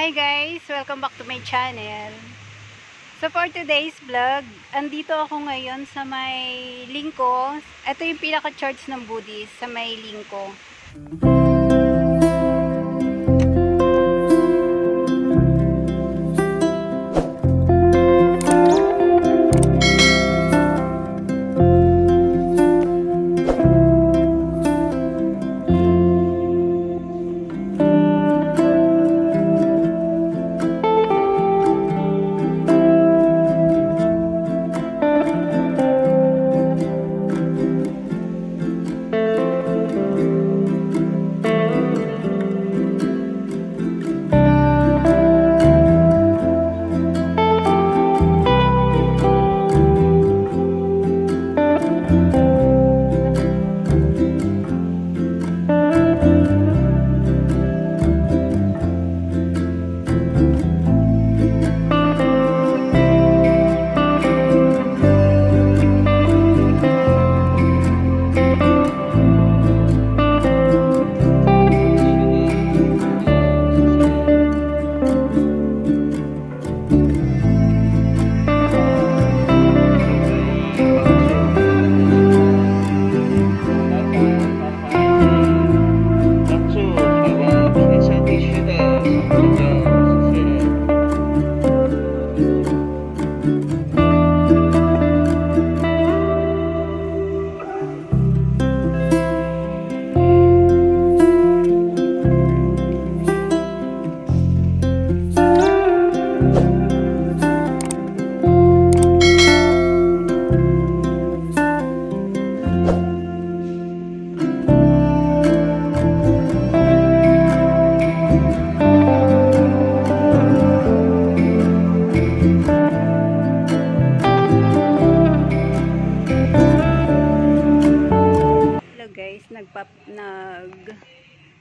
Hi guys! Welcome back to my channel. So for today's vlog, andito ako ngayon sa may lingko. Ito yung pinaka-church ng Buddhist sa may lingko.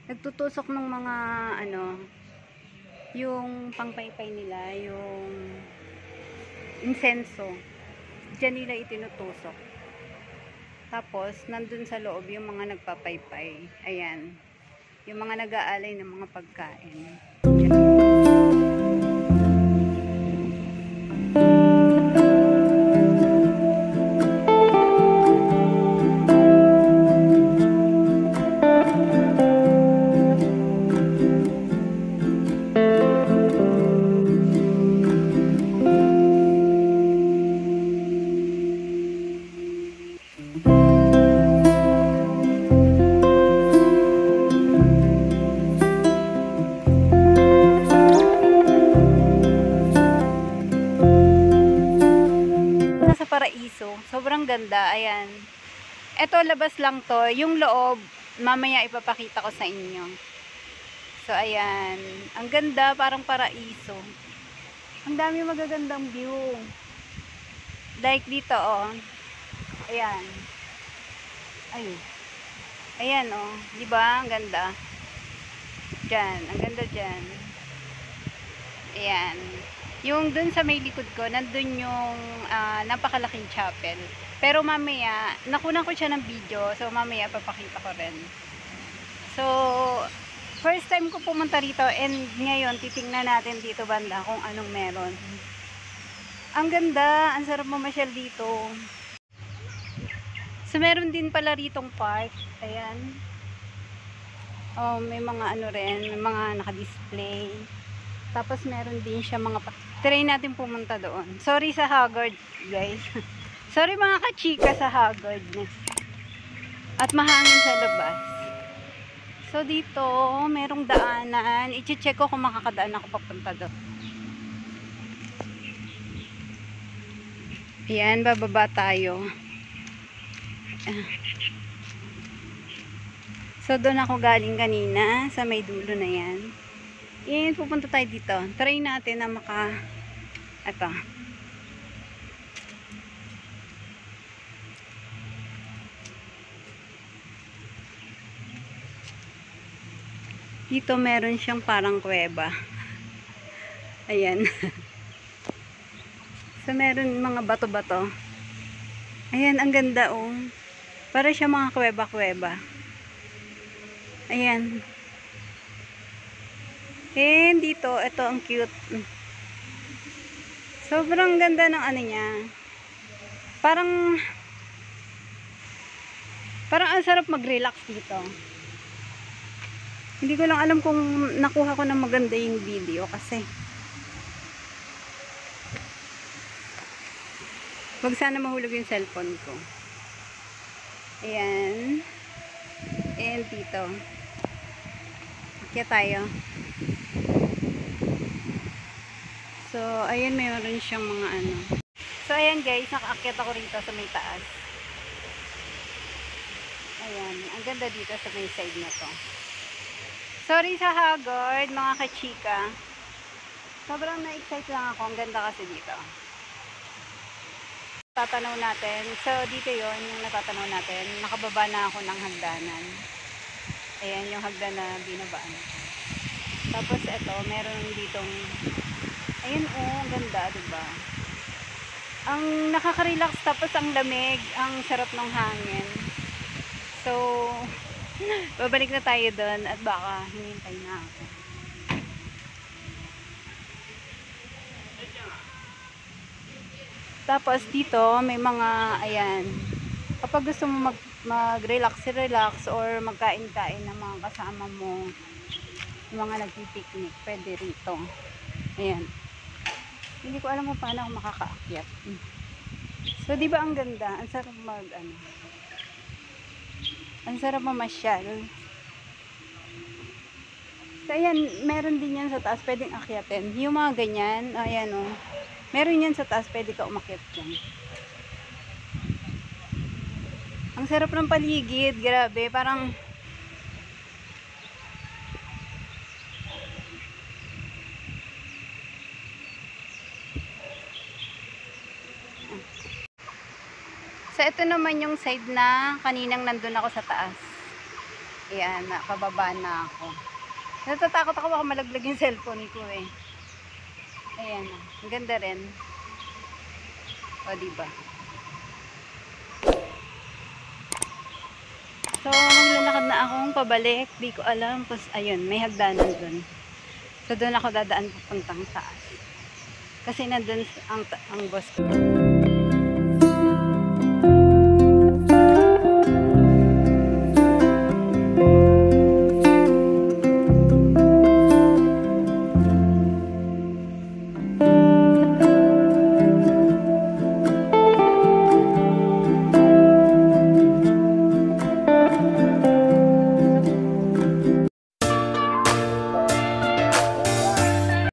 Nagtutusok ng mga yung pang-paypay nila, yung insenso. Diyan nila itinutusok. Tapos nandun sa loob yung mga nagpapaypay. Ayan. Yung mga nag-aalay ng mga pagkain. Sobrang ganda, ayan. Ito, labas lang to. Yung loob, mamaya ipapakita ko sa inyo. So, ayan. Ang ganda, parang paraiso. Ang dami magagandang view. Like dito, oh. Ayan. Ayun. Ayan, oh. Diba? Ang ganda. Diyan. Ang ganda dyan. Ayan. Yung dun sa may likod ko, nandun yung napakalaking chapel. Pero mamaya, nakunan ko siya ng video. So mamaya papakita ko rin. So, first time ko pumunta rito. And ngayon, titingnan natin dito banda kung anong meron. Ang ganda. Ang sarap mamasyal dito. So meron din pala ritong park. Ayan. Oh, may mga rin. May mga naka-display. Tapos meron din siya mga try natin pumunta doon. Sorry sa haggard, guys. Sorry mga kachika sa haggardness. At mahangin sa labas. So dito, merong daanan. I-check ko kung makakadaan ako papunta doon. Ayan, bababa tayo. So doon ako galing kanina sa may dulo na yan. Yan, pupunta tayo dito. Try natin na ito. Dito meron siyang parang kuweba. Ayan. So meron mga bato-bato. Ayan, ang ganda oh. Para siya mga kuweba-kuweba. Ayan. And dito, ito ang cute. Sobrang ganda ng ano niya. Parang ang sarap mag-relax dito. Hindi ko lang alam kung nakuha ko ng maganda yung video kasi wag sana mahulog yung cellphone ko. Ayan. And dito. Kaya tayo. So, ayan, mayroon siyang mga ano. So, ayan guys, nakaakyat ako rito sa may taas. Ayan, ang ganda dito sa may side na to. Sorry sa hagard, mga kachika. Sobrang na-excite lang ako. Ang ganda kasi dito. Tatanaw natin. So, dito yon yung natatanaw natin. Nakababa na ako ng hagdanan. Ayan, yung hagdan na binabaan. Tapos, ito, meron ditong ayan, oh, ang ganda, diba? Ang nakaka-relax, tapos ang lamig, ang sarap ng hangin. So, babalik na tayo doon at baka hinintay na ako. Tapos dito may mga ayan. Kapag gusto mo mag-relax or magkain-kain ng mga kasama mo, yung mga nagpi-picnic, pwede rito. Ayan. Hindi ko alam kung paano ako makakaakyat. So, di ba ang ganda? Ang sarap ang sarap mamasyal. So, ayan, meron din yan sa taas, pwedeng akyatin. Yung mga ganyan, ayan o. Meron yan sa taas, pwede ka umakyat dyan. Ang sarap ng paligid, grabe, parang so, ito naman yung side na kaninang nandun ako sa taas. Ayan, nakababa na ako. Natatakot ako baka malaglag yung cellphone ko eh. Ayan, ang ganda rin. O, diba? So, maglalakad na akong pabalik. Di ko alam. Tapos, ayun, may hagdanan dun. So, doon ako dadaan papuntang taas. Kasi nandun ang boss ko.